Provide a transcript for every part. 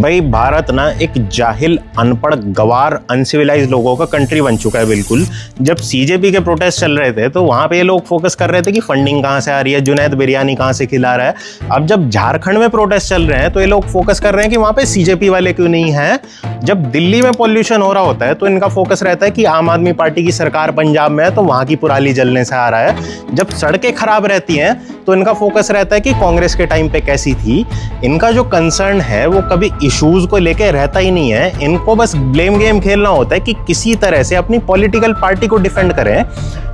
भाई भारत ना एक जाहिल, अनपढ़, गवार, अनसिविलाइज लोगों का कंट्री बन चुका है बिल्कुल। जब सीजेपी के प्रोटेस्ट चल रहे थे तो वहां पे ये लोग फोकस कर रहे थे कि फंडिंग कहां से आ रही है, जुनैद बिरयानी कहां से खिला रहा है। अब जब झारखंड में प्रोटेस्ट चल रहे हैं तो ये लोग फोकस कर रहे हैं कि वहां पे सीजेपी वाले क्यों नहीं है। जब दिल्ली में पॉल्यूशन हो रहा होता है तो इनका फोकस रहता है कि आम आदमी पार्टी की सरकार पंजाब में है तो वहां की पुराली जलने से आ रहा है। जब सड़कें खराब रहती हैं तो इनका फोकस रहता है कि कांग्रेस के टाइम पे कैसी थी। इनका जो कंसर्न है वो कभी इश्यूज को लेके रहता ही नहीं है। इनको बस ब्लेम गेम खेलना होता है कि किसी तरह से अपनी पॉलिटिकल पार्टी को डिफेंड करें।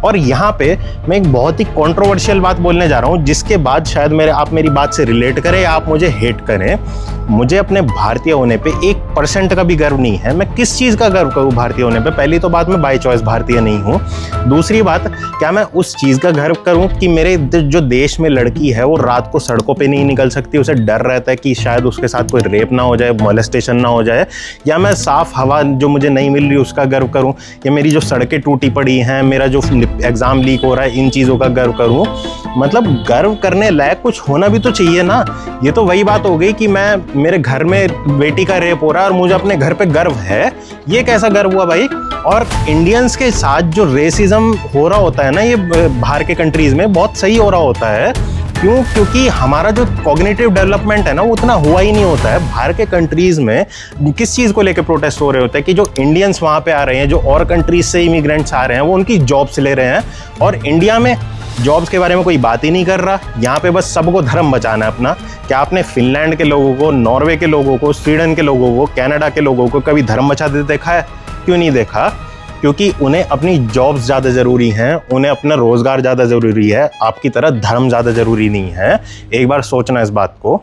और यहाँ पे मैं एक बहुत ही कंट्रोवर्शियल बात बोलने जा रहा हूँ जिसके बाद शायद आप मेरी बात से रिलेट करें या आप मुझे हेट करें। मुझे अपने भारतीय होने पे 1% का भी गर्व नहीं है। मैं किस चीज़ का गर्व करूँ भारतीय होने पे? पहली तो बात, मैं बाय चॉइस भारतीय नहीं हूँ। दूसरी बात, क्या मैं उस चीज़ का गर्व करूँ कि मेरे जो देश में लड़की है वो रात को सड़कों पे नहीं निकल सकती, उसे डर रहता है कि शायद उसके साथ कोई रेप ना हो जाए, मोलेस्टेशन ना हो जाए। या मैं साफ हवा जो मुझे नहीं मिल रही उसका गर्व करूँ, या मेरी जो सड़कें टूटी पड़ी हैं, मेरा जो एग्ज़ाम लीक हो रहा है, इन चीज़ों का गर्व करूँ। मतलब गर्व करने लायक कुछ होना भी तो चाहिए ना। ये तो वही बात हो गई कि मेरे घर में बेटी का रेप हो रहा है और मुझे अपने घर पे गर्व है। ये कैसा गर्व हुआ भाई? और इंडियंस के साथ जो रेसिज्म हो रहा होता है ना, ये बाहर के कंट्रीज में बहुत सही हो रहा होता है। क्यों? क्योंकि हमारा जो कॉग्निटिव डेवलपमेंट है ना वो उतना हुआ ही नहीं होता है। बाहर के कंट्रीज में किस चीज़ को लेकर प्रोटेस्ट हो रहे होते हैं कि जो इंडियंस वहाँ पे आ रहे हैं, जो और कंट्रीज से इमिग्रेंट्स आ रहे हैं, वो उनकी जॉब्स ले रहे हैं। और इंडिया में जॉब्स के बारे में कोई बात ही नहीं कर रहा। यहाँ पे बस सबको धर्म बचाना है अपना। क्या आपने फिनलैंड के लोगों को, नॉर्वे के लोगों को, स्वीडन के लोगों को, कनाडा के लोगों को कभी धर्म बचाते देखा है? क्यों नहीं देखा? क्योंकि उन्हें अपनी जॉब्स ज़्यादा ज़रूरी हैं, उन्हें अपना रोज़गार ज़्यादा ज़रूरी है। आपकी तरह धर्म ज़्यादा ज़रूरी नहीं है। एक बार सोचना इस बात को।